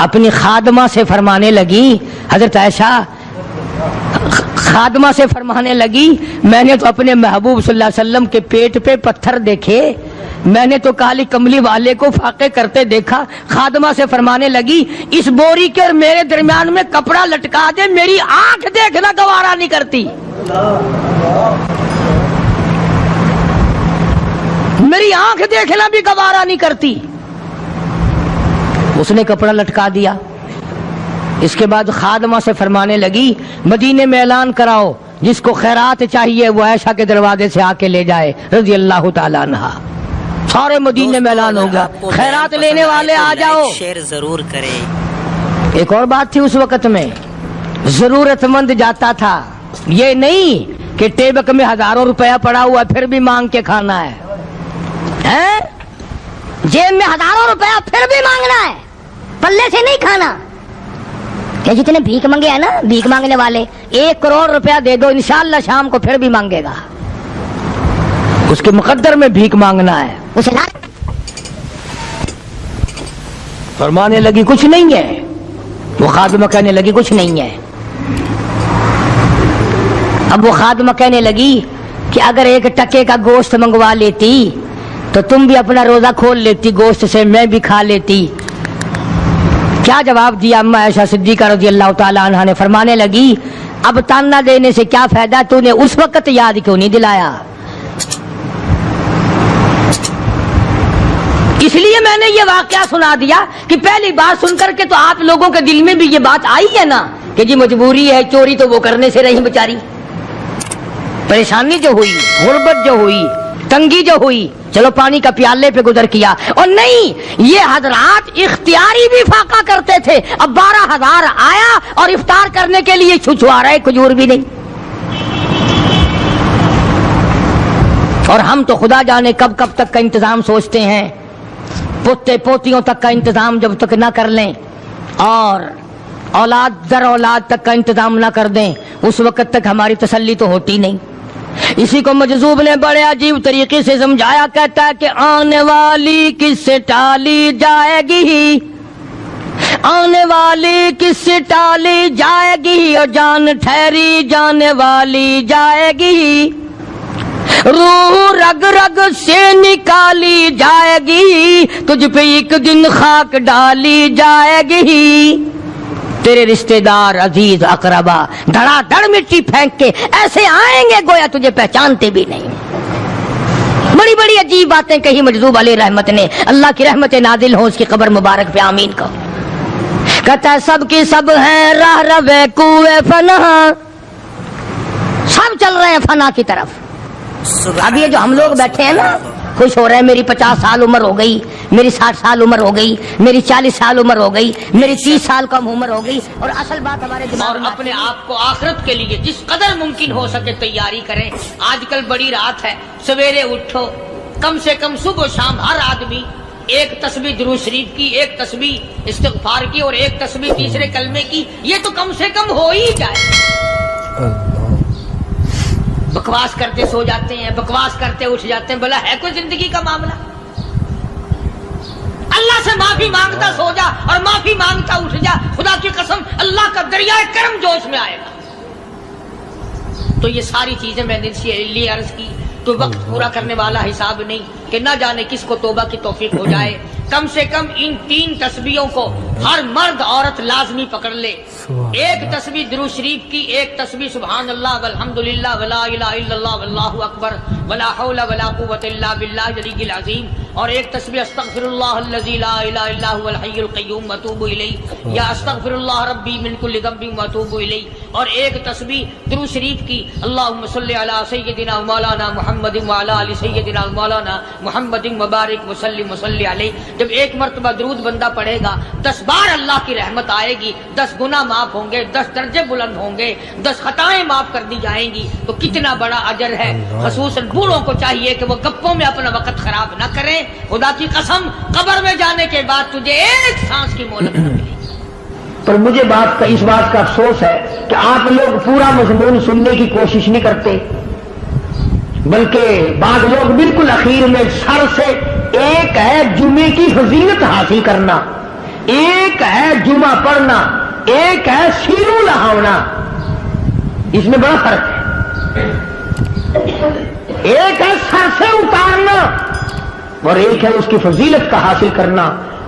اپنی خادمہ سے فرمانے لگی، حضرت عائشہ خادمہ سے فرمانے لگی، میں نے تو اپنے محبوب صلی اللہ علیہ وسلم کے پیٹ پہ پتھر دیکھے، میں نے تو کالی کملی والے کو فاقے کرتے دیکھا۔ خادمہ سے فرمانے لگی، اس بوری کے اور میرے درمیان میں کپڑا لٹکا دے، میری آنکھ دیکھنا گوارا نہیں کرتی، میری آنکھ دیکھنا بھی گوارا نہیں کرتی۔ اس نے کپڑا لٹکا دیا۔ اس کے بعد خادمہ سے فرمانے لگی، مدینے میں اعلان کراؤ، جس کو خیرات چاہیے وہ عائشہ کے دروازے سے آ کے لے جائے رضی اللہ تعالیٰ عنہا۔ سارے مدینے میں اعلان ہوگا، خیرات لینے والے آ جاؤ۔ شیئر ضرور کریں۔ ایک اور بات تھی اس وقت میں، ضرورت مند جاتا تھا، یہ نہیں کہ ٹیبک میں ہزاروں روپیہ پڑا ہوا پھر بھی مانگ کے کھانا ہے، جیب میں ہزاروں روپیہ پھر بھی مانگنا ہے، پلے سے نہیں کھانا۔ کہ جتنے بھیک مانگے ہیں نا، بھیک مانگنے والے، 1 کروڑ روپیہ دے دو، انشاءاللہ شام کو پھر بھی مانگے گا، اس کے مقدر میں بھیک مانگنا ہے۔ اسے فرمانے لگی کچھ نہیں ہے، وہ خادمہ کہنے لگی کچھ نہیں ہے۔ اب وہ خادمہ کہنے لگی کہ اگر 1 ٹکے کا گوشت منگوا لیتی تو تم بھی اپنا روزہ کھول لیتی، گوشت سے میں بھی کھا لیتی۔ کیا جواب دیا اما عائشہ صدیقہ رضی اللہ تعالی عنہا نے؟ فرمانے لگی، اب تانا دینے سے کیا فائدہ، تو نے اس وقت یاد کیوں نہیں دلایا؟ اس لیے میں نے یہ واقعہ سنا دیا کہ پہلی بات سن کر کے تو آپ لوگوں کے دل میں بھی یہ بات آئی ہے نا کہ جی مجبوری ہے، چوری تو وہ کرنے سے رہی بیچاری، پریشانی جو ہوئی، غربت جو ہوئی، تنگی جو ہوئی، چلو پانی کا پیالے پہ گزر کیا۔ اور نہیں، یہ حضرات اختیاری بھی فاقہ کرتے تھے۔ اب 12,000 آیا اور افطار کرنے کے لیے چھچوارا ہے، کھجور بھی نہیں۔ اور ہم تو خدا جانے کب کب تک کا انتظام سوچتے ہیں، پوتے پوتیوں تک کا انتظام جب تک نہ کر لیں اور اولاد در اولاد تک کا انتظام نہ کر دیں، اس وقت تک ہماری تسلی تو ہوتی نہیں۔ اسی کو مجذوب نے بڑے عجیب طریقے سے سمجھایا، کہتا ہے کہ آنے والی کس سے ٹالی جائے گی، آنے والی کس سے ٹالی جائے گی، اور جان ٹھہری جانے والی جائے گی، روح رگ رگ سے نکالی جائے گی، تجھ پہ ایک دن خاک ڈالی جائے گی، تیرے رشتہ دار عزیز اقربا دھڑا دھڑ مٹی پھینک کے ایسے آئیں گے گویا تجھے پہچانتے بھی نہیں۔ بڑی بڑی عجیب باتیں کہی مجذوب علیہ رحمت نے، اللہ کی رحمت نازل ہو اس کی قبر مبارک پہ، آمین کو۔ کہتا ہے سب کی سب ہیں راہ روے کوئے فنا، سب چل رہے ہیں فنا کی طرف۔ اب یہ جو ہم لوگ بیٹھے ہیں نا، خوش ہو رہے ہیں، میری 50 سال عمر ہو گئی، میری 60 سال عمر ہو گئی، میری 40 سال عمر ہو گئی، میری 30 سال کم عمر ہو گئی، اور اصل بات ہمارے دماغ میں، اور اپنے آپ کو آخرت کے لیے جس قدر ممکن ہو سکے تیاری کریں۔ آج کل بڑی رات ہے، سویرے اٹھو، کم سے کم صبح و شام ہر آدمی 1 تسبیح درود شریف کی، 1 تسبیح استغفار کی، اور 1 تسبیح تیسرے کلمے کی، یہ تو کم سے کم ہو ہی جائے۔ بکواس کرتے سو جاتے ہیں، بکواس کرتے اٹھ جاتے ہیں، بلا ہے کوئی زندگی کا معاملہ؟ اللہ سے معافی مانگتا سو جا اور معافی مانگتا اٹھ جا، خدا کی قسم اللہ کا دریائے کرم جوش میں آئے گا۔ تو یہ ساری چیزیں میں نے لیے عرض کی، تو وقت پورا کرنے والا حساب نہیں کہ نہ جانے کس کو توبہ کی توفیق ہو جائے۔ کم سے کم ان 3 تسبیحوں کو ہر مرد عورت لازمی پکڑ لے۔ 1 تسبیح درود شریف کی، 1 تسبیح سبحان اللہ والحمدللہ ولا الہ الا اللہ واللہ اکبر ولا حول ولا قوۃ الا باللہ العلی العظیم، اور 1 تسبیح استغفر اللہ الذی لا الہ الا هو الحی القیوم واتوب الیہ، یا استغفر اللہ ربی من کل ذنب واتوب الیہ، اور 1 تسبیح درود شریف کی اللہم صلی علی سیدنا مولانا محمد وعلی آل سیدنا مولانا محمد مبارک وسلم وصلی علیہ۔ جب 1 مرتبہ درود بندہ پڑھے گا، 10 بار اللہ کی رحمت آئے گی، 10 گناہ معاف ہوں گے، 10 درجے بلند ہوں گے، 10 خطائیں معاف کر دی جائیں گی، تو کتنا بڑا اجر ہے۔ خصوصاً بوڑھوں کو چاہیے کہ وہ گپوں میں اپنا وقت خراب نہ کریں۔ خدا کی قسم قبر میں جانے کے بعد تجھے 1 سانس کی مہلت نہ ملے گی۔ پر مجھے اس بات کا افسوس ہے کہ آپ لوگ پورا مضمون سننے کی کوشش نہیں کرتے، بلکہ بعض لوگ بالکل اخیر میں سر سے، ایک ہے جمعے کی فضیلت حاصل کرنا، ایک ہے جمعہ پڑھنا، ایک ہے سینوں لہاونا، اس میں بڑا فرق ہے۔ ایک ہے سر سے اتارنا اور ایک ہے اس کی فضیلت کا حاصل کرنا۔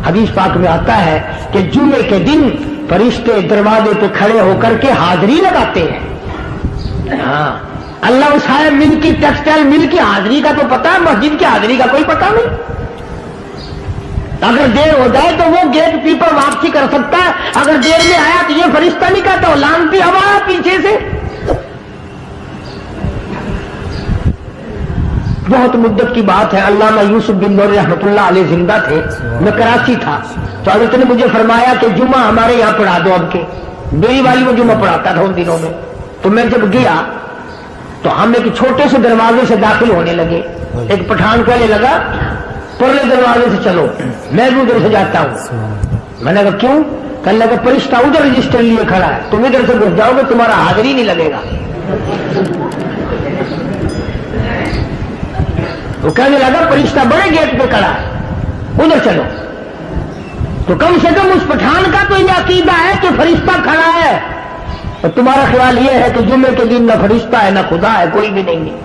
حدیث پاک میں آتا ہے کہ جمعے کے دن فرشتے دروازے پہ کھڑے ہو کر کے حاضری لگاتے ہیں۔ ہاں، اللہ صاحب مل کی ٹیکسٹائل مل کی حاضری کا تو پتا ہے، مسجد کی حاضری کا کوئی پتا نہیں۔ اگر دیر ہو جائے تو وہ گیٹ کیپر واپسی کر سکتا ہے، اگر دیر میں آیا تو یہ فرشتہ نہیں کہتا، لانتی ہوا پیچھے سے۔ بہت مدت کی بات ہے، علامہ یوسف بن نور رحمۃ اللہ علیہ زندہ تھے، میں کراچی تھا، تو حضرت نے مجھے فرمایا کہ جمعہ ہمارے یہاں پڑھا دو اب کے۔ میری والی میں جمعہ پڑھاتا تھا ان دنوں میں، تو میں جب گیا تو ہم ایک چھوٹے سے دروازے سے داخل ہونے لگے۔ ایک پٹھان کہنے لگا پرلے دروازے سے چلو، میں بھی ادھر سے جاتا ہوں۔ میں نے کہا کیوں؟ کہنے لگا فرشتہ ادھر رجسٹر لیے کھڑا ہے، تم ادھر سے گھس جاؤ گے تمہارا حاضری نہیں لگے گا۔ وہ کہنے لگا فرشتہ بڑے گیٹ پہ کھڑا ہے، ادھر چلو۔ تو کم سے کم اس پٹھان کا تو یہ عقیدہ ہے کہ فرشتہ کھڑا ہے، اور تمہارا خیال یہ ہے کہ جمعے کے دن نہ فرشتہ ہے نہ خدا ہے، کوئی بھی نہیں ہے۔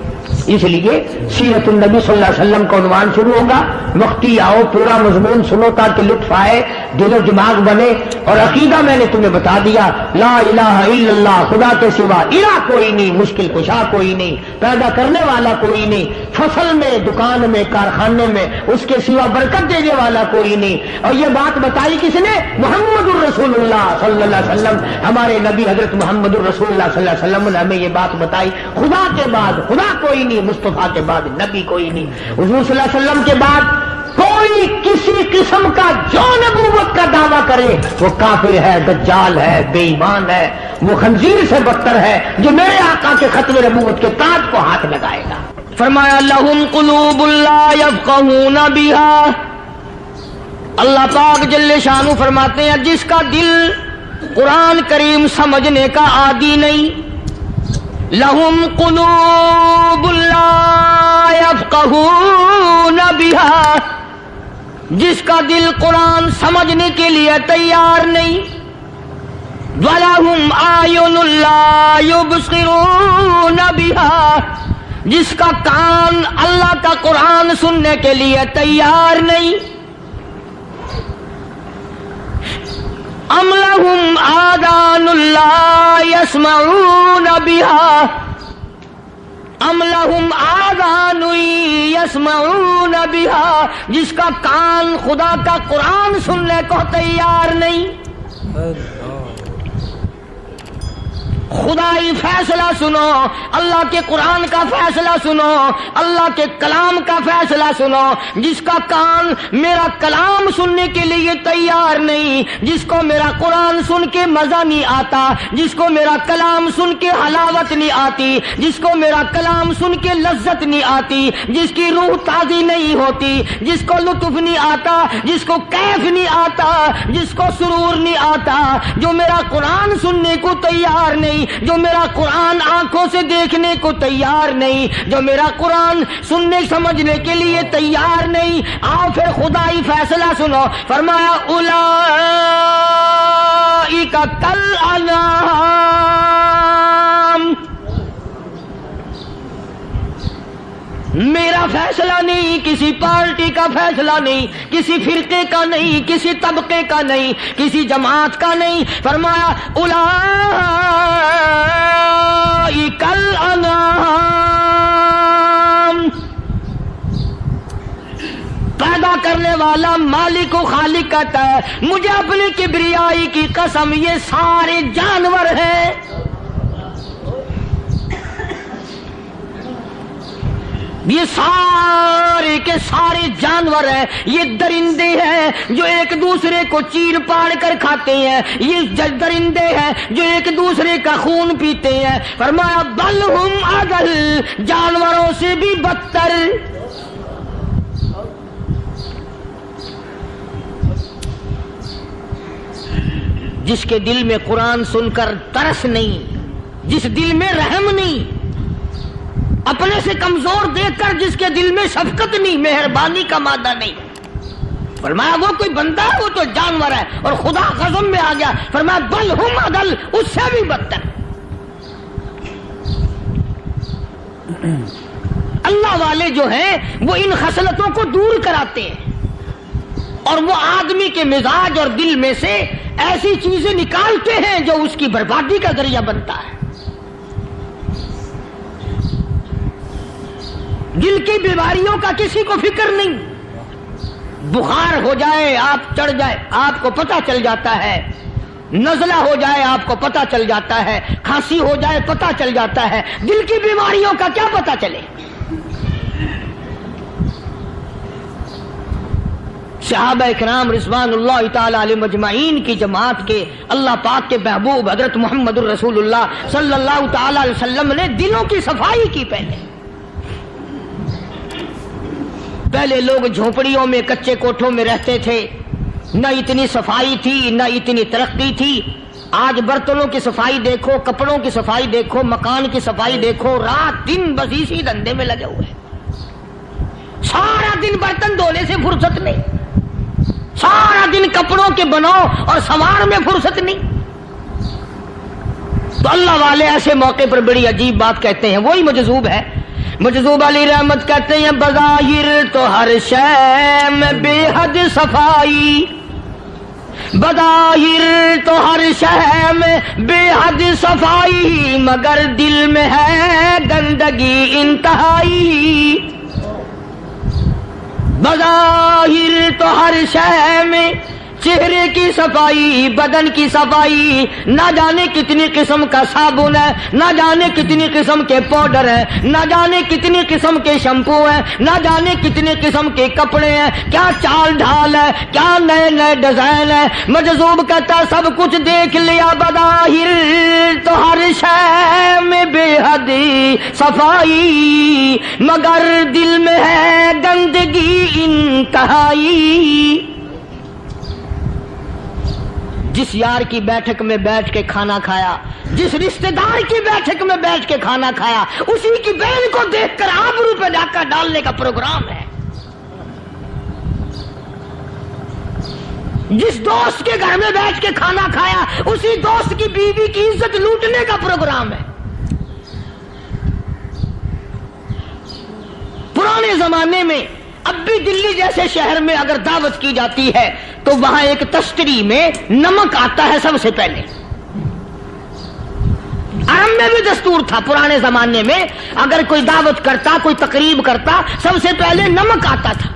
اس لیے سیرت النبی صلی اللہ علیہ وسلم کا عنوان شروع ہوگا، مفتی آؤ پورا مضمون سنو تاکہ لطف آئے، دل و دماغ بنے۔ اور عقیدہ میں نے تمہیں بتا دیا، لا الہ الا اللہ، خدا کے سوا الہ کوئی نہیں، مشکل کشا کوئی نہیں، پیدا کرنے والا کوئی نہیں، فصل میں دکان میں کارخانے میں اس کے سوا برکت دینے والا کوئی نہیں۔ اور یہ بات بتائی کس نے؟ محمد الرسول اللہ صلی اللہ علیہ وسلم، ہمارے نبی حضرت محمد الرسول اللہ صلی اللہ علیہ وسلم نے ہمیں یہ بات بتائی، خدا کے بعد خدا کوئی نہیں، مصطفیٰ کے بعد نبی کوئی نہیں، حضور صلی اللہ علیہ وسلم کے بعد کوئی کسی قسم کا جو نبوت کا دعویٰ کرے وہ کافر ہے، دجال ہے، بے ایمان ہے، وہ خنزیر سے بدتر ہے جو میرے آقا کے ختم نبوت کے تاج کو ہاتھ لگائے گا۔ فرمایا لہم قلوب لا یفقہون بہا، اللہ پاک جل شانہ فرماتے ہیں جس کا دل قرآن کریم سمجھنے کا عادی نہیں، لہم قلوب لا یفقہون بہا، جس کا دل قرآن سمجھنے کے لیے تیار نہیں، وَلَهُمْ أَعْيُنٌ لَا يُبْصِرُونَ بِهَا، جس کا کان اللہ کا قرآن سننے کے لیے تیار نہیں، أَمْ لَهُمْ آذَانٌ لَا يَسْمَعُونَ بِهَا، ام لہم آذان یسمعون بہا، جس کا کان خدا کا قرآن سننے کو تیار نہیں۔ خدائی فیصلہ سنو، اللہ کے قرآن کا فیصلہ سنو، اللہ کے کلام کا فیصلہ سنو۔ جس کا کان میرا کلام سننے کے لیے تیار نہیں، جس کو میرا قرآن سن کے مزہ نہیں آتا، جس کو میرا کلام سن کے حلاوت نہیں آتی، جس کو میرا کلام سن کے لذت نہیں آتی، جس کی روح تازی نہیں ہوتی، جس کو لطف نہیں آتا، جس کو کیف نہیں آتا، جس کو سرور نہیں آتا، جو میرا قرآن سننے کو تیار نہیں، جو میرا قرآن آنکھوں سے دیکھنے کو تیار نہیں، جو میرا قرآن سننے سمجھنے کے لیے تیار نہیں، آؤ پھر خدائی فیصلہ سنو۔ فرمایا اولئک کالانعام، میرا فیصلہ نہیں، کسی پارٹی کا فیصلہ نہیں، کسی فرقے کا نہیں، کسی طبقے کا نہیں، کسی جماعت کا نہیں۔ فرمایا اولئک الانعام، پیدا کرنے والا مالک و خالق کہتا ہے مجھے اپنی کبریائی کی قسم یہ سارے جانور ہیں، یہ سارے کے سارے جانور ہیں، یہ درندے ہیں جو ایک دوسرے کو چیر پاڑ کر کھاتے ہیں، یہ درندے ہیں جو ایک دوسرے کا خون پیتے ہیں۔ فرمایا بل ہم اضل، جانوروں سے بھی بدتر۔ جس کے دل میں قرآن سن کر ترس نہیں، جس دل میں رحم نہیں، اپنے سے کمزور دیکھ کر جس کے دل میں شفقت نہیں، مہربانی کا مادہ نہیں، فرمایا وہ کوئی بندہ ہے، وہ تو جانور ہے. اور خدا غضب میں آ گیا، فرمایا بل ہم اضل، اس سے بھی بدتر. اللہ والے جو ہیں وہ ان خصلتوں کو دور کراتے ہیں، اور وہ آدمی کے مزاج اور دل میں سے ایسی چیزیں نکالتے ہیں جو اس کی بربادی کا ذریعہ بنتا ہے. دل کی بیماریوں کا کسی کو فکر نہیں. بخار ہو جائے، آپ چڑھ جائے، آپ کو پتہ چل جاتا ہے. نزلہ ہو جائے، آپ کو پتہ چل جاتا ہے. کھانسی ہو جائے، پتہ چل جاتا ہے. دل کی بیماریوں کا کیا پتہ چلے؟ صحابہ کرام رضوان اللہ تعالی علیہم اجمعین کی جماعت کے اللہ پاک کے محبوب حضرت محمد الرسول اللہ صلی اللہ تعالی علیہ وسلم نے دلوں کی صفائی کی. پہلے لوگ جھونپڑیوں میں، کچے کوٹھوں میں رہتے تھے، نہ اتنی صفائی تھی، نہ اتنی ترقی تھی. آج برتنوں کی صفائی دیکھو، کپڑوں کی صفائی دیکھو، مکان کی صفائی دیکھو، رات دن بس اسی دھندے میں لگے ہوئے. سارا دن برتن دھونے سے فرصت نہیں، سارا دن کپڑوں کے بناؤ اور سنوار میں فرصت نہیں. تو اللہ والے ایسے موقع پر بڑی عجیب بات کہتے ہیں. وہی مجذوب ہے، مجذوب علی رحمت کہتے ہیں بظاہر تو ہر شے میں بے حد صفائی، بظاہر تو ہر شے میں بے حد صفائی، مگر دل میں ہے گندگی انتہائی. بظاہر تو ہر شے میں چہرے کی صفائی، بدن کی صفائی، نہ جانے کتنی قسم کا صابن ہے، نہ جانے کتنی قسم کے پاؤڈر ہیں، نہ جانے کتنی قسم کے شیمپو ہیں، نہ جانے کتنی قسم کے کپڑے ہیں، کیا چال ڈھال ہے، کیا نئے نئے ڈیزائن ہے. مجذوب کہتا سب کچھ دیکھ لیا، بظاہر تو ہر شے میں بے حد صفائی، مگر دل میں ہے گندگی انتہائی. جس یار کی بیٹھک میں بیٹھ کے کھانا کھایا، جس رشتہ دار کی بیٹھک میں بیٹھ کے کھانا کھایا، اسی کی بہن کو دیکھ کر آبرو پہ ڈاکہ ڈالنے کا پروگرام ہے. جس دوست کے گھر میں بیٹھ کے کھانا کھایا، اسی دوست کی بیوی کی عزت لوٹنے کا پروگرام ہے. پرانے زمانے میں اب بھی دلی جیسے شہر میں اگر دعوت کی جاتی ہے تو وہاں ایک تشتری میں نمک آتا ہے سب سے پہلے. عرب میں بھی دستور تھا پرانے زمانے میں، اگر کوئی دعوت کرتا، کوئی تقریب کرتا، سب سے پہلے نمک آتا تھا.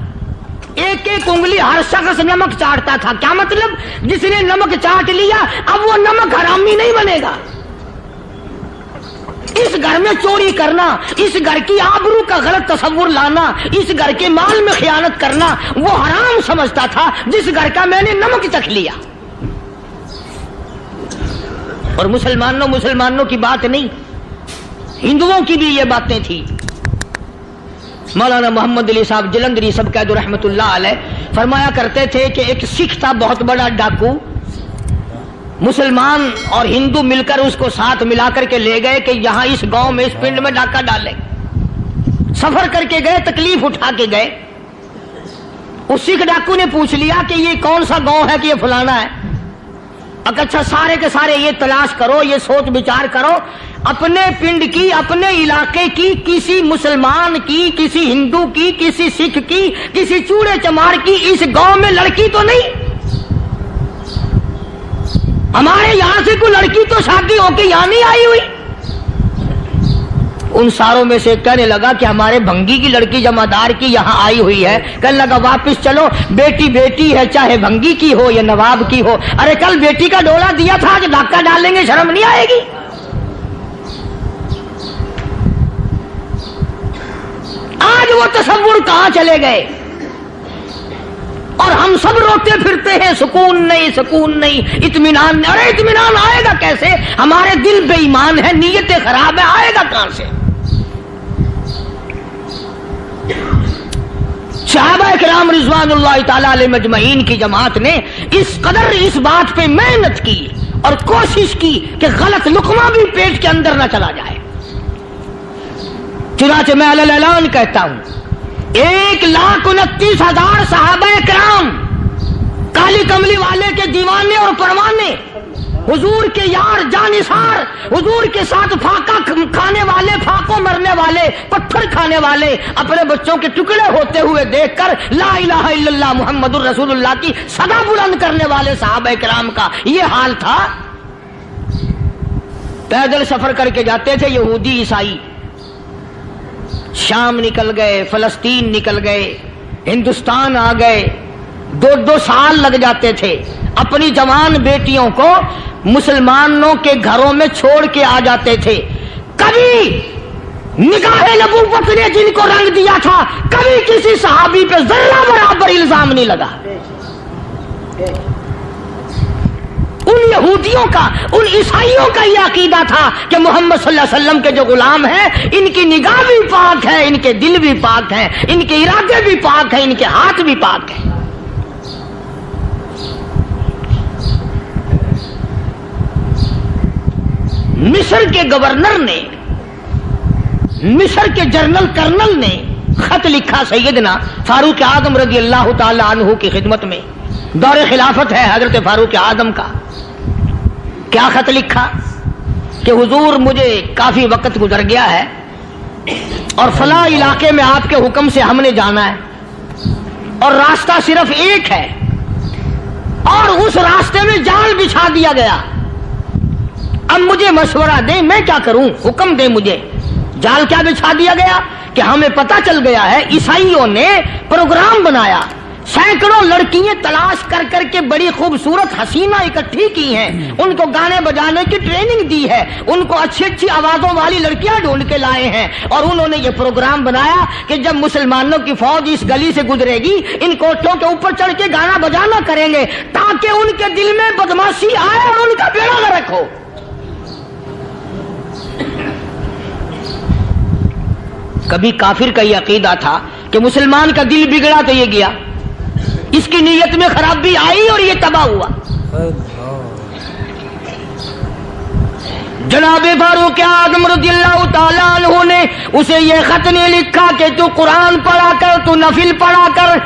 ایک ایک انگلی ہر شخص نمک چاٹتا تھا. کیا مطلب؟ جس نے نمک چاٹ لیا اب وہ نمک حرامی نہیں بنے گا. اس گھر میں چوری کرنا، اس گھر کی آبرو کا غلط تصور لانا، اس گھر کے مال میں خیانت کرنا وہ حرام سمجھتا تھا جس گھر کا میں نے نمک چکھ لیا. اور مسلمانوں کی بات نہیں، ہندوؤں کی بھی یہ باتیں تھی. مولانا محمد علی صاحب جلندری سب قید رحمت اللہ علیہ فرمایا کرتے تھے کہ ایک سکھ تھا بہت بڑا ڈاکو، مسلمان اور ہندو مل کر اس کو ساتھ ملا کر کے لے گئے کہ یہاں اس گاؤں میں، اس پنڈ میں ڈاکہ ڈالے. سفر کر کے گئے، تکلیف اٹھا کے گئے. اس سکھ ڈاکو نے پوچھ لیا کہ یہ کون سا گاؤں ہے کہ یہ فلانا ہے. اچھا سارے کے سارے یہ تلاش کرو، یہ سوچ بچار کرو، اپنے پنڈ کی، اپنے علاقے کی، کسی مسلمان کی، کسی ہندو کی، کسی سکھ کی، کسی چوڑے چمار کی اس گاؤں میں لڑکی تو نہیں؟ ہمارے یہاں سے کوئی لڑکی تو شادی ہو کے یہاں نہیں آئی ہوئی. ان ساروں میں سے کہنے لگا کہ ہمارے بھنگی کی لڑکی جمعدار کی یہاں آئی ہوئی ہے. کہنے لگا واپس چلو، بیٹی بیٹی ہے، چاہے بھنگی کی ہو یا نواب کی ہو. ارے کل بیٹی کا ڈولا دیا تھا، آج ڈاکہ ڈالیں گے، شرم نہیں آئے گی؟ آج وہ تصور کہاں چلے گئے؟ اور ہم سب روتے پھرتے ہیں، سکون نہیں، سکون نہیں، اطمینان نہیں. ارے اطمینان آئے گا کیسے؟ ہمارے دل بے ایمان ہے، نیتیں خراب ہے، آئے گا کہاں سے؟ صحابہ کرام رضوان اللہ تعالی علیہم اجمعین کی جماعت نے اس قدر اس بات پہ محنت کی اور کوشش کی کہ غلط لقمہ بھی پیٹ کے اندر نہ چلا جائے. چنانچہ میں اعلان کہتا ہوں، 1,29,000 صحابہ کرام کالی کملی والے کے دیوانے اور پروانے، حضور کے یار جانثار، حضور کے ساتھ فاقہ کھانے والے، فاقوں مرنے والے، پتھر کھانے والے، اپنے بچوں کے ٹکڑے ہوتے ہوئے دیکھ کر لا الہ الا اللہ محمد الرسول اللہ کی صدا بلند کرنے والے صحابہ کرام کا یہ حال تھا۔ پیدل سفر کر کے جاتے تھے یہودی عیسائی، شام نکل گئے، فلسطین نکل گئے، ہندوستان آ گئے، 2 سال لگ جاتے تھے، اپنی جوان بیٹیوں کو مسلمانوں کے گھروں میں چھوڑ کے آ جاتے تھے۔ کبھی نگاہ نبوت نے جن کو رنگ دیا تھا، کبھی کسی صحابی پہ ذرہ برابر الزام نہیں لگا۔ ان یہودیوں کا، ان عیسائیوں کا یہ عقیدہ تھا کہ محمد صلی اللہ علیہ وسلم کے جو غلام ہیں، ان کی نگاہ بھی پاک ہے، ان کے دل بھی پاک ہیں، ان کے ارادے بھی پاک ہیں، ان کے ہاتھ بھی پاک ہیں۔ مصر کے گورنر نے، مصر کے جنرل کرنل نے خط لکھا سیدنا فاروق اعظم رضی اللہ تعالی عنہ کی خدمت میں، دور خلافت ہے حضرت فاروق اعظم کا۔ کیا خط لکھا کہ حضور مجھے کافی وقت گزر گیا ہے اور فلاں علاقے میں آپ کے حکم سے ہم نے جانا ہے اور راستہ صرف ایک ہے اور اس راستے میں جال بچھا دیا گیا، اب مجھے مشورہ دیں میں کیا کروں، حکم دیں مجھے۔ جال کیا بچھا دیا گیا کہ ہمیں پتہ چل گیا ہے عیسائیوں نے پروگرام بنایا، سینکڑوں لڑکیاں تلاش کر کر کے بڑی خوبصورت حسینہ اکٹھی کی ہیں، ان کو گانے بجانے کی ٹریننگ دی ہے، ان کو اچھی اچھی آوازوں والی لڑکیاں ڈھونڈ کے لائے ہیں، اور انہوں نے یہ پروگرام بنایا کہ جب مسلمانوں کی فوج اس گلی سے گزرے گی ان کوٹھوں کے اوپر چڑھ کے گانا بجانا کریں گے تاکہ ان کے دل میں بدماشی آئے اور ان کا بیڑا غرق ہو۔ کبھی کافر کا یہ عقیدہ تھا کہ مسلمان کا دل بگڑا تو یہ گیا، اس کی نیت میں خرابی آئی اور یہ تباہ ہوا۔ جناب فاروق اعظم رضی اللہ تعالیٰ عنہ نے اسے یہ خط نہیں لکھا کہ تو قرآن پڑھا کر، تو نفل پڑھا کر۔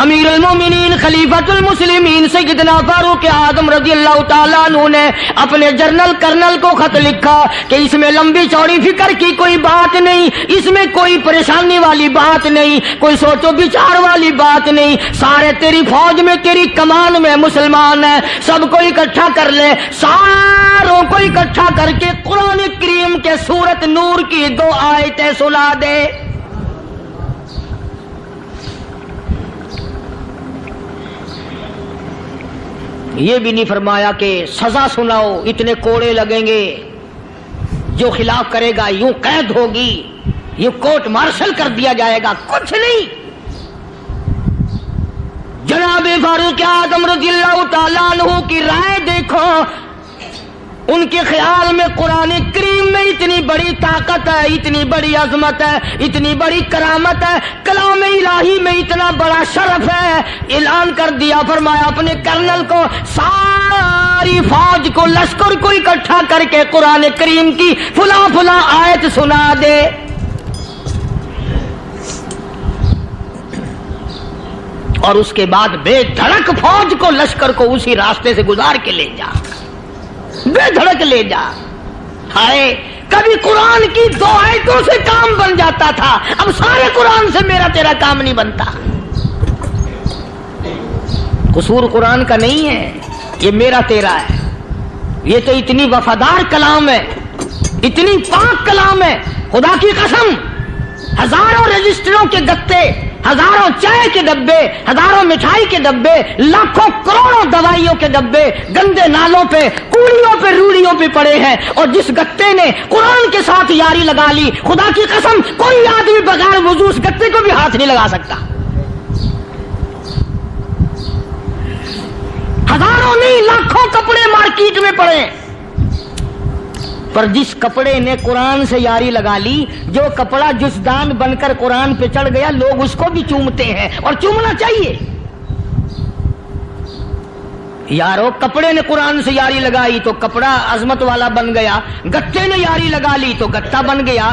امیر المومنین خلیفۃ المسلمین سیدنا فاروق اعظم رضی اللہ تعالیٰ عنہ نے اپنے جنرل کرنل کو خط لکھا کہ اس میں لمبی چوڑی فکر کی کوئی بات نہیں، اس میں کوئی پریشانی والی بات نہیں، کوئی سوچ و بچار والی بات نہیں، سارے تیری فوج میں، تیری کمان میں مسلمان ہیں، سب کو اکٹھا کر لے، ساروں کو اکٹھا کر کے قرآن کریم کے سورت نور کی 2 آیتیں سنا دے۔ یہ بھی نہیں فرمایا کہ سزا سناؤ، اتنے کوڑے لگیں گے، جو خلاف کرے گا یوں قید ہوگی، یوں کورٹ مارشل کر دیا جائے گا، کچھ نہیں۔ جناب فاروق اعظم رضی اللہ تعالیٰ عنہ کی رائے دیکھو، ان کے خیال میں قرآن کریم میں اتنی بڑی طاقت ہے، اتنی بڑی عظمت ہے، اتنی بڑی کرامت ہے، کلام الہی میں اتنا بڑا شرف ہے۔ اعلان کر دیا، فرمایا اپنے کرنل کو ساری فوج کو، لشکر کو اکٹھا کر کے قرآن کریم کی فلاں فلاں آیت سنا دے۔ اور اس کے بعد بے دھڑک فوج کو، لشکر کو اسی راستے سے گزار کے لے جا، بے دھڑک لے جا۔ ہائے کبھی قرآن کی 2 آیتوں سے کام بن جاتا تھا، اب سارے قرآن سے میرا تیرا کام نہیں بنتا۔ قصور قرآن کا نہیں ہے، یہ میرا تیرا ہے۔ یہ تو اتنی وفادار کلام ہے، اتنی پاک کلام ہے، خدا کی قسم ہزاروں رجسٹروں کے گتے، ہزاروں چائے کے ڈبے، ہزاروں مٹھائی کے ڈبے، لاکھوں کروڑوں دوائیوں کے ڈبے گندے نالوں پہ، کوڑیوں پہ، روڑیوں پہ پڑے ہیں، اور جس گتے نے قرآن کے ساتھ یاری لگا لی، خدا کی قسم کوئی آدمی بغیر وضو اس گتے کو بھی ہاتھ نہیں لگا سکتا۔ ہزاروں نہیں، لاکھوں کپڑے مارکیٹ میں پڑے، پر جس کپڑے نے قرآن سے یاری لگا لی، جو کپڑا جسدان بن کر قرآن پہ چڑھ گیا، لوگ اس کو بھی چومتے ہیں، اور چومنا چاہیے۔ یارو کپڑے نے قرآن سے یاری لگائی تو کپڑا عظمت والا بن گیا، گتے نے یاری لگا لی تو گتا بن گیا۔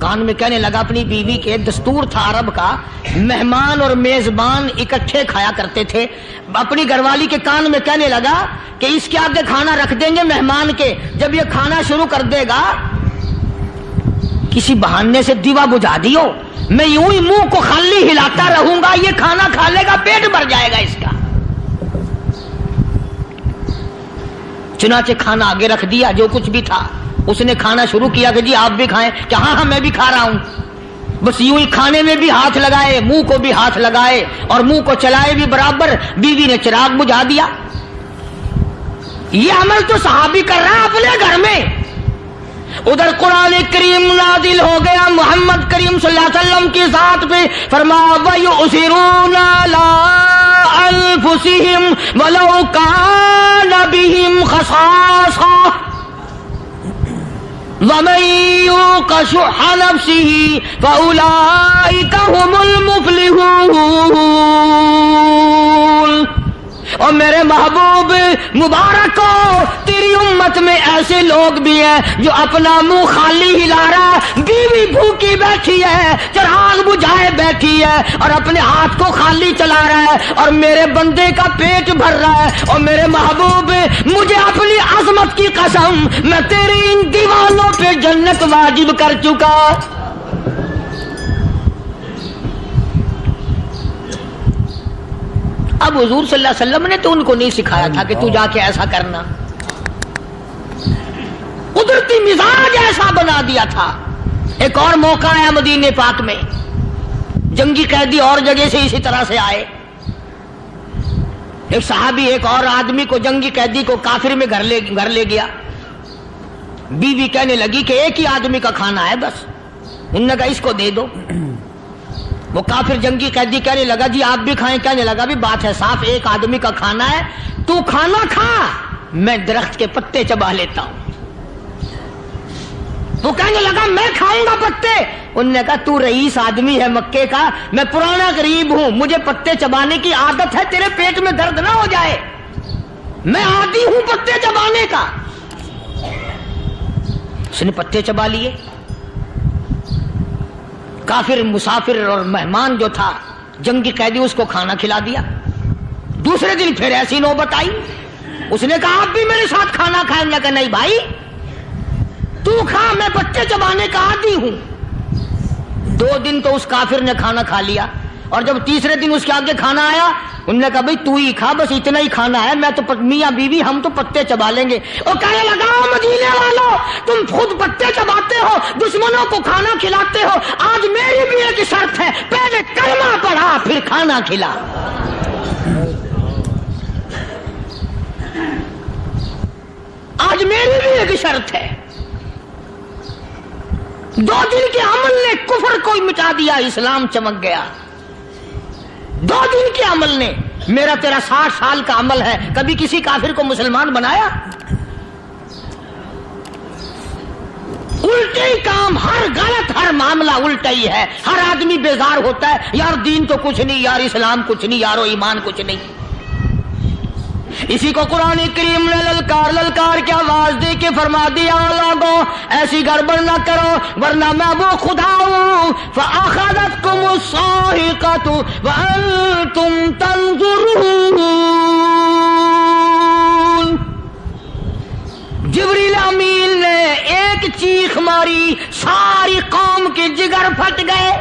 کان میں کہنے لگا اپنی بیوی کے، دستور تھا عرب کا، مہمان اور میزبان اکٹھے کھایا کرتے تھے، اپنی گھر والی کے کان میں کہنے لگا کہ اس کے آگے کھانا رکھ دیں گے مہمان کے، جب یہ کھانا شروع کر دے گا کسی بہانے سے دیوا بجھا دیو، میں یوں ہی منہ کو خالی ہلاتا رہوں گا، یہ کھانا کھا لے گا، پیٹ بھر جائے گا اس کا۔ چنانچہ کھانا آگے رکھ دیا، جو کچھ بھی تھا اس نے کھانا شروع کیا کہ جی آپ بھی کھائیں، کہ ہاں ہاں میں بھی کھا رہا ہوں۔ بس یوں ہی کھانے میں بھی ہاتھ لگائے، منہ کو بھی ہاتھ لگائے اور منہ کو چلائے بھی برابر، بیوی نے چراغ بجھا دیا۔ یہ عمل تو صحابی کر رہا ہے اپنے گھر میں، ادھر قرآن کریم نازل ہو گیا محمد کریم صلی اللہ علیہ وسلم کی ذات پہ، فرمایا وَيُؤْثِرُونَ عَلَىٰ أَنفُسِهِمْ وَلَوْ كَانَ بِهِمْ خَصَاصَةٌ وَمَن يُوقَ شُحَّ نَفْسِهِ فَأُولَٰئِكَ هُمُ الْمُفْلِحُونَ۔ اور میرے محبوب مبارک کو، تیری امت میں ایسے لوگ بھی ہیں جو اپنا منہ خالی ہلا رہا ہے، بیوی بھوکی بیٹھی ہے، چراغ بجھائے بیٹھی ہے اور اپنے ہاتھ کو خالی چلا رہا ہے اور میرے بندے کا پیٹ بھر رہا ہے۔ اور میرے محبوب مجھے اپنی عظمت کی قسم، میں تیرے ان دیوانوں پہ جنت واجب کر چکا۔ اب حضور صلی اللہ علیہ وسلم نے تو ان کو نہیں سکھایا تھا کہ تو جا کے ایسا کرنا، قدرتی مزاج ایسا بنا دیا تھا۔ ایک اور موقع آیا مدینے پاک میں، جنگی قیدی اور جگہ سے اسی طرح سے آئے، ایک صحابی ایک اور آدمی کو، جنگی قیدی کو کافر میں گھر لے گیا۔ بیوی کہنے لگی کہ ایک ہی آدمی کا کھانا ہے بس، انہوں نے کہا اس کو دے دو۔ وہ کافر جنگی قیدی کہنے لگا جی آپ بھی کھائیں، کہنے لگا بھی بات ہے صاف، ایک آدمی کا کھانا ہے، تو کھانا کھا، میں درخت کے پتے چبا لیتا ہوں۔ وہ کہنے لگا میں کھاؤں گا پتے، انہوں نے کہا تو رئیس آدمی ہے مکے کا، میں پرانا غریب ہوں، مجھے پتے چبانے کی عادت ہے، تیرے پیٹ میں درد نہ ہو جائے، میں عادی ہوں پتے چبانے کا۔ اس نے پتے چبا لیے، کافر مسافر اور مہمان جو تھا جنگی قیدی اس کو کھانا کھلا دیا۔ دوسرے دن پھر ایسی نوبت آئی، اس نے کہا آپ بھی میرے ساتھ کھانا کھائیں؟ نے کہا نہیں بھائی تو کھا، میں پتے چبانے کا عادی ہوں۔ 2 دن تو اس کافر نے کھانا کھا لیا، اور جب تیسرے دن اس کے آگے کھانا آیا، انہوں نے کہا بھائی تو ہی کھا، بس اتنا ہی کھانا ہے، میں تو میاں بیوی ہم تو پتے چبا لیں گے۔ اور کہنے لگا مدینے والوں تم خود پتے چباتے ہو، دشمنوں کو کھانا کھلاتے ہو، آج میری بھی ایک شرط ہے، پہلے کلمہ پڑھا پھر کھانا کھلا۔ آج میری بھی ایک شرط ہے۔ 2 دن کے عمل نے کفر کو مٹا دیا، اسلام چمک گیا۔ 2 دن کے عمل نے، میرا تیرا 60 سال کا عمل ہے، کبھی کسی کافر کو مسلمان بنایا؟ الٹے ہی کام، ہر غلط، ہر معاملہ الٹا ہی ہے، ہر آدمی بیزار ہوتا ہے، یار دین تو کچھ نہیں، یار اسلام کچھ نہیں، یارو ایمان کچھ نہیں۔ اسی کو قرآن کریم نے للکار کے آواز دے کے فرما دیا لوگوں ایسی گڑبڑ نہ کرو ورنہ میں وہ خدا ہوں فَأَخَذَتْكُمُ الصَّاعِقَةُ وَأَنْتُمْ تَنْظُرُونَ۔ جبریل امین نے ایک چیخ ماری، ساری قوم کے جگر پھٹ گئے،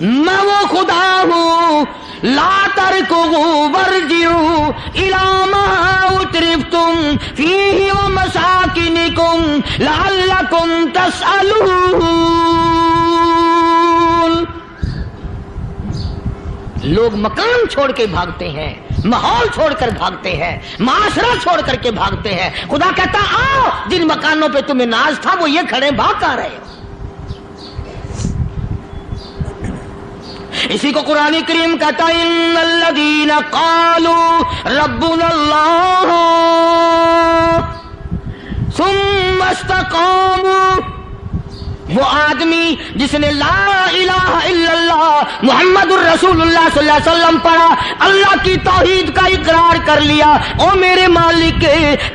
میں وہ خدا ہوں لا تركضوا وارجعوا إلى ما أترفتم فيه ومساكنكم لعلكم تسألون۔ لوگ مکان چھوڑ کے بھاگتے ہیں، ماحول چھوڑ کر بھاگتے ہیں، معاشرہ چھوڑ کر کے بھاگتے ہیں، خدا کہتا آؤ جن مکانوں پہ تمہیں ناز تھا وہ یہ کھڑے بھاگ کر رہے ہو۔ اسی کو قرآن کریم کہتا ہے ان الذین قالوا ربنا اللہ ثم استقاموا وہ آدمی جس نے لا الہ الا اللہ محمد الرسول اللہ صلی اللہ علیہ وسلم پڑھا، اللہ کی توحید کا اقرار کر لیا، او میرے مالک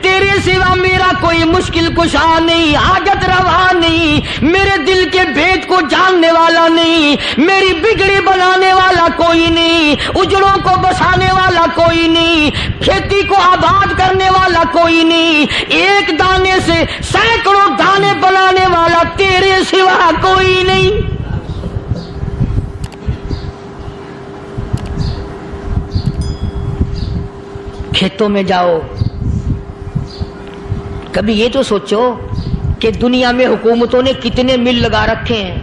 تیرے سوا میرا کوئی مشکل کشا نہیں، حاجت روا نہیں، میرے دل کے بھید کو جاننے والا نہیں، میری بگڑی بنانے والا کوئی نہیں، اجڑوں کو بسانے والا کوئی نہیں، کھیتی کو آباد کرنے والا کوئی نہیں، ایک دانے سے سینکڑوں دانے بنانے والا تیرے سوا کوئی نہیں۔ کھیتوں میں جاؤ، کبھی یہ تو سوچو کہ دنیا میں حکومتوں نے کتنے مل لگا رکھے ہیں،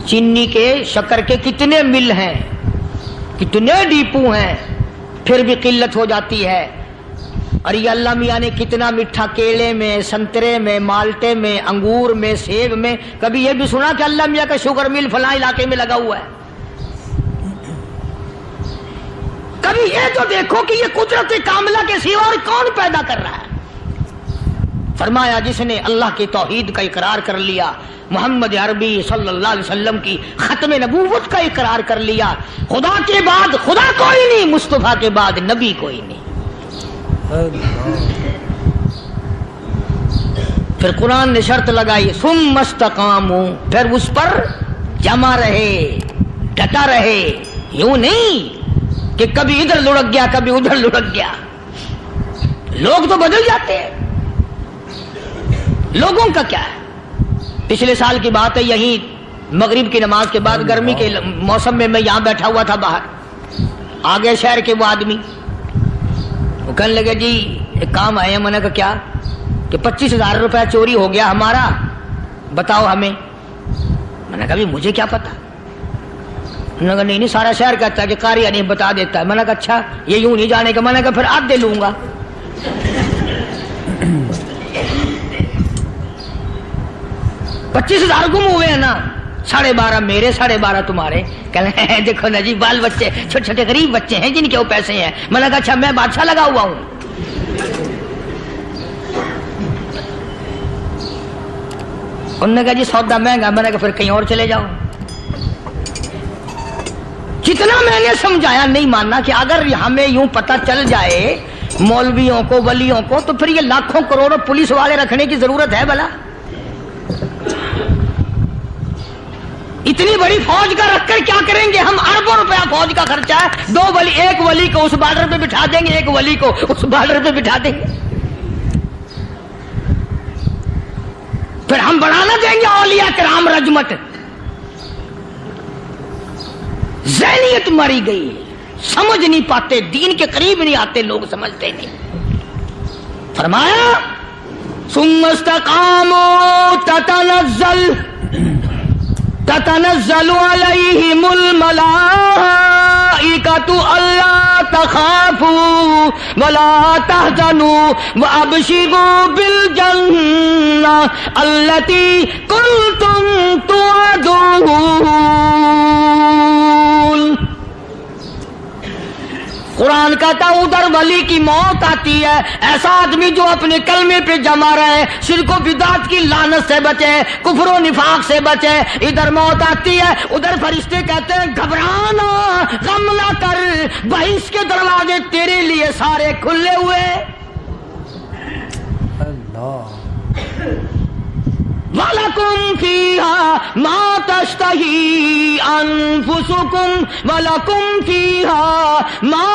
چینی کے شکر کے کتنے مل ہیں، کتنے ڈیپو ہیں، پھر بھی قلت ہو جاتی ہے۔ اور یہ اللہ میاں نے کتنا میٹھا کیلے میں، سنترے میں، مالٹے میں، انگور میں، سیب میں، کبھی یہ بھی سنا کہ اللہ میاں کا شوگر مل فلاں علاقے میں لگا ہوا ہے؟ کبھی یہ تو دیکھو کہ یہ قدرت کاملہ کے سوا اور کون پیدا کر رہا ہے؟ فرمایا جس نے اللہ کی توحید کا اقرار کر لیا، محمد عربی صلی اللہ علیہ وسلم کی ختم نبوت کا اقرار کر لیا، خدا کے بعد خدا کوئی نہیں، مصطفیٰ کے بعد نبی کوئی نہیں۔ پھر قرآن نے شرط لگائی ثم استقاموا، پھر اس پر جمع رہے، ڈٹا رہے، یوں نہیں کہ کبھی ادھر لڑک گیا کبھی ادھر لڑک گیا۔ لوگ تو بدل جاتے ہیں، لوگوں کا کیا ہے؟ پچھلے سال کی بات ہے، یہی مغرب کی نماز کے بعد گرمی کے موسم میں یہاں بیٹھا ہوا تھا باہر، آگے شہر کے وہ آدمی، وہ کہنے لگے جی ایک کام آئے ہیں۔ میں نے کہا کیا؟ کہ 25,000 روپے چوری ہو گیا ہمارا، بتاؤ ہمیں۔ میں نے کہا بھی مجھے کیا پتا؟ انہوں نے کہا نہیں سارا شہر کہتا ہے کہ قاری نہیں بتا دیتا ہے۔ میں نے کہا اچھا یہ یوں نہیں جانے کا؟ میں نے کہا پھر آدھے لوں گا۔ 25,000 گم ہوئے ہیں نا، 12.5 میرے 12.5 تمہارے۔ کہنے ہیں دیکھو نا جی بال بچے چھوٹے چھوٹے غریب بچے ہیں جن کے وہ پیسے ہیں۔ میں نے کہا اچھا میں بادشاہ لگا ہوا ہوں؟ انہوں نے کہا جی سودا مہنگا۔ میں نے کہا پھر کہیں اور چلے جاؤ۔ جتنا میں نے سمجھایا نہیں ماننا کہ اگر ہمیں یوں پتہ چل جائے مولویوں کو ولیوں کو تو پھر یہ لاکھوں کروڑوں پولیس والے رکھنے کی ضرورت ہے بھلا؟ اتنی بڑی فوج کا رکھ کر کیا کریں گے ہم؟ اربوں روپیہ فوج کا خرچہ ہے، 2 ولی، ایک ولی کو اس بارڈر پہ بٹھا دیں گے، ایک ولی کو اس بارڈر پہ بٹھا دیں گے، پھر ہم بڑھانا دیں گے اولیاء کرام رجمت۔ ذہنیت ماری گئی، سمجھ نہیں پاتے، دین کے قریب نہیں آتے لوگ، سمجھتے نہیں۔ فرمایا ثم استقاموا تتنزل علیہم الملائکۃ الا تخافوا ولا تحزنوا وابشروا بالجنہ التی کنتم توعدون۔ قرآن کہتا ہے ادھر ولی کی موت آتی ہے، ایسا آدمی جو اپنے کلمے پہ جمع رہے، شرک و بدعت کی لعنت سے بچے، کفر و نفاق سے بچے۔ ادھر موت آتی ہے، ادھر فرشتے کہتے ہیں گھبرانا، غم نہ کر، بہشت کے دروازے تیرے لیے سارے کھلے ہوئے۔ وَلَكُمْ فِيهَا مَا تَشْتَهِي أَنفُسُكُمْ وَلَكُمْ فِيهَا مَا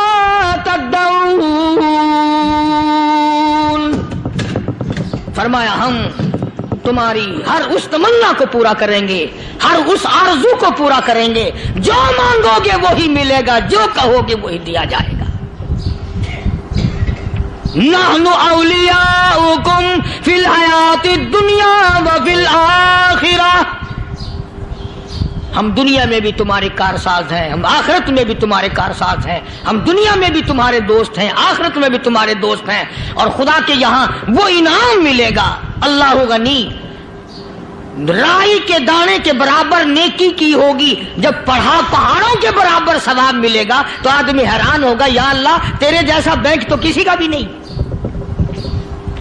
تَدَّعُونَ۔ فرمایا ہم تمہاری ہر اس تمنا کو پورا کریں گے، ہر اس آرزو کو پورا کریں گے، جو مانگو گے وہی ملے گا، جو کہو گے وہی دیا جائے گا۔ نحن اولیاؤکم فی الحیات الدنیا وفی الآخرہ، ہم دنیا میں بھی تمہارے کارساز ہیں، ہم آخرت میں بھی تمہارے کارساز ہیں، ہم دنیا میں بھی تمہارے دوست ہیں، آخرت میں بھی تمہارے دوست ہیں، اور خدا کے یہاں وہ انعام ملے گا۔ اللہ غنی، رائی کے دانے کے برابر نیکی کی ہوگی، جب پہاڑوں کے برابر ثواب ملے گا تو آدمی حیران ہوگا، یا اللہ تیرے جیسا بینک تو کسی کا بھی نہیں۔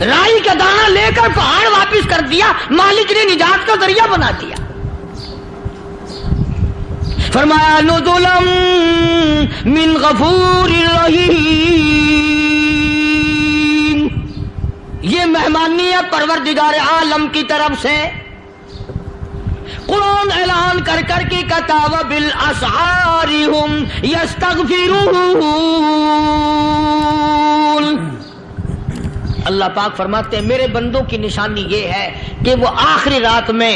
رائی کا دانہ لے کر پہاڑ واپس کر دیا، مالک نے نجات کا ذریعہ بنا دیا۔ فرمایا نزلا من غفور رحیم، یہ مہمانی ہے پروردگار عالم کی طرف سے۔ قرآن اعلان کر کر کے کہتا وبالاسحار هم یستغفرون۔ اللہ پاک فرماتے ہیں میرے بندوں کی نشانی یہ ہے کہ وہ آخری رات میں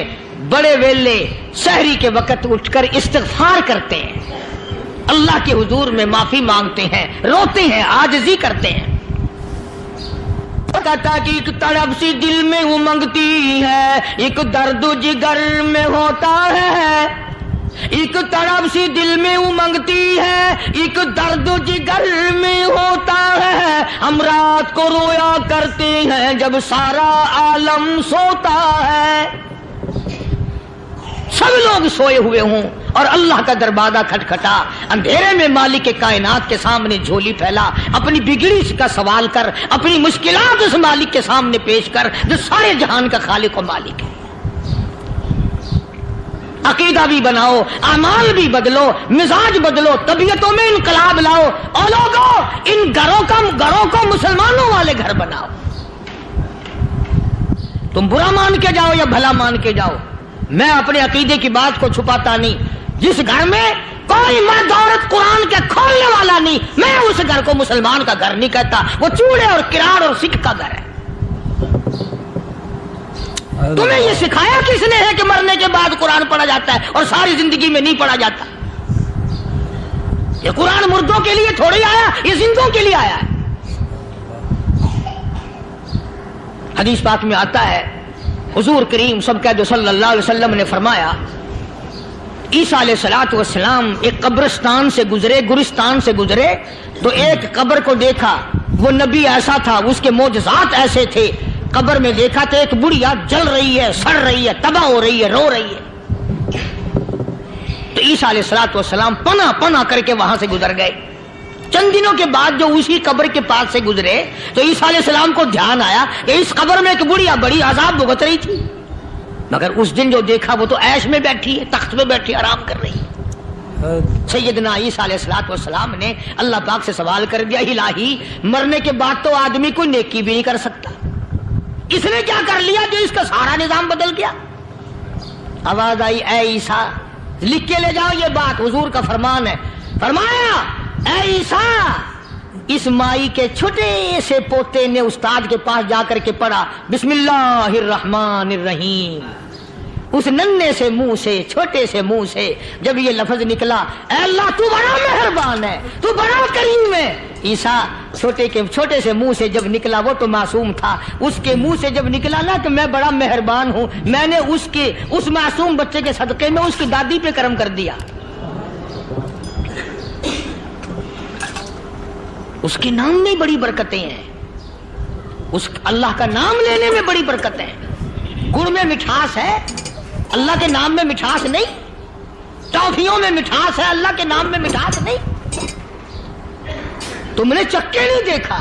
بڑے ویلے سحری کے وقت اٹھ کر استغفار کرتے ہیں، اللہ کے حضور میں معافی مانگتے ہیں، روتے ہیں، عاجزی کرتے ہیں۔ کہتا کہ ایک تڑپ سی دل میں امنگتی ہے، ایک درد جگر میں ہوتا ہے، ایک تڑپ سی دل میں امنگتی ہے، ایک درد جگر میں ہوتا ہے، ہم رات کو رویا کرتے ہیں جب سارا عالم سوتا ہے۔ سب لوگ سوئے ہوئے ہوں اور اللہ کا دروازہ کھٹکھٹا، اندھیرے میں مالک کائنات کے سامنے جھولی پھیلا، اپنی بگڑی کا سوال کر، اپنی مشکلات اس مالک کے سامنے پیش کر جو سارے جہان کا خالق و مالک ہے۔ عقیدہ بھی بناؤ، اعمال بھی بدلو، مزاج بدلو، طبیعتوں میں انقلاب لاؤ، اور لوگوں ان گھروں کو مسلمانوں والے گھر بناؤ۔ تم برا مان کے جاؤ یا بھلا مان کے جاؤ، میں اپنے عقیدے کی بات کو چھپاتا نہیں۔ جس گھر میں کوئی مرد عورت قرآن کے کھولنے والا نہیں، میں اس گھر کو مسلمان کا گھر نہیں کہتا، وہ چوڑے اور کراڑ اور سکھ کا گھر ہے۔ تمہیں یہ سکھایا کس نے ہے کہ مرنے کے بعد قرآن پڑھا جاتا ہے اور ساری زندگی میں نہیں پڑھا جاتا؟ یہ قرآن مردوں کے لیے تھوڑی آیا، یہ زندوں کے لیے آیا ہے۔ حدیث پاک میں آتا ہے حضور کریم سب کہہ دو صلی اللہ علیہ وسلم نے فرمایا عیسیٰ علیہ الصلوۃ والسلام ایک قبرستان سے گزرے، گورستان سے گزرے تو ایک قبر کو دیکھا، وہ نبی ایسا تھا، اس کے معجزات ایسے تھے۔ قبر میں دیکھا تو ایک بڑھیا جل رہی ہے، سڑ رہی ہے، تباہ ہو رہی ہے، رو رہی ہے۔ تو عیسیٰ علیہ الصلوۃ والسلام پناہ کر کے وہاں سے گزر گئے۔ چند دنوں کے بعد جو اسی قبر کے پاس سے گزرے تو عیسیٰ علیہ السلام کو دھیان آیا کہ اس قبر میں ایک بڑھیا بڑی عذاب بھگت رہی تھی، مگر اس دن جو دیکھا وہ تو عیش میں بیٹھی ہے، تخت میں بیٹھی آرام کر رہی ہے۔ سیدنا عیسیٰ علیہ الصلوۃ والسلام نے اللہ پاک سے سوال کر دیا الہی مرنے کے بعد تو آدمی کوئی نیکی بھی نہیں کر سکتا، اس نے کیا کر لیا جو اس کا سارا نظام بدل گیا؟ آواز آئی اے عیسیٰ لکھ کے لے جاؤ یہ بات، حضور کا فرمان ہے۔ فرمایا اے عیسیٰ اس مائی کے چھوٹے سے پوتے نے استاد کے پاس جا کر کے پڑھا بسم اللہ الرحمن الرحیم، اس ننھے سے منہ سے، چھوٹے سے منہ سے جب یہ لفظ نکلا اے اللہ تو بڑا مہربان ہے، تو بڑا کریم ہے۔ عیسیٰ چھوٹے سے منہ سے جب نکلا، وہ تو معصوم تھا، اس کے منہ سے جب نکلا نا کہ میں بڑا مہربان ہوں، میں نے اس معصوم بچے کے صدقے میں اس کی دادی پہ کرم کر دیا۔ اس کے نام میں بڑی برکتیں ہیں، اس اللہ کا نام لینے میں بڑی برکتیں ہیں۔ گڑ میں مٹھاس ہے، اللہ کے نام میں مٹھاس نہیں۔ ٹافیوں میں مٹھاس ہے، اللہ کے نام میں مٹھاس نہیں۔ تم نے چکھ کے نہیں دیکھا،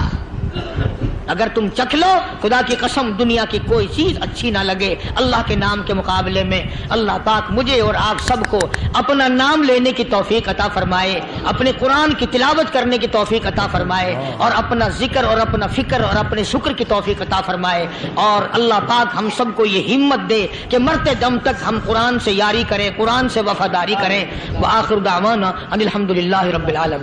اگر تم چکھ لو خدا کی قسم دنیا کی کوئی چیز اچھی نہ لگے اللہ کے نام کے مقابلے میں۔ اللہ پاک مجھے اور آپ سب کو اپنا نام لینے کی توفیق عطا فرمائے، اپنے قرآن کی تلاوت کرنے کی توفیق عطا فرمائے، اور اپنا ذکر اور اپنا فکر اور اپنے شکر کی توفیق عطا فرمائے، اور اللہ پاک ہم سب کو یہ ہمت دے کہ مرتے دم تک ہم قرآن سے یاری کریں، قرآن سے وفاداری کریں۔ وآخر دعوانا ان الحمدللہ رب العالمین۔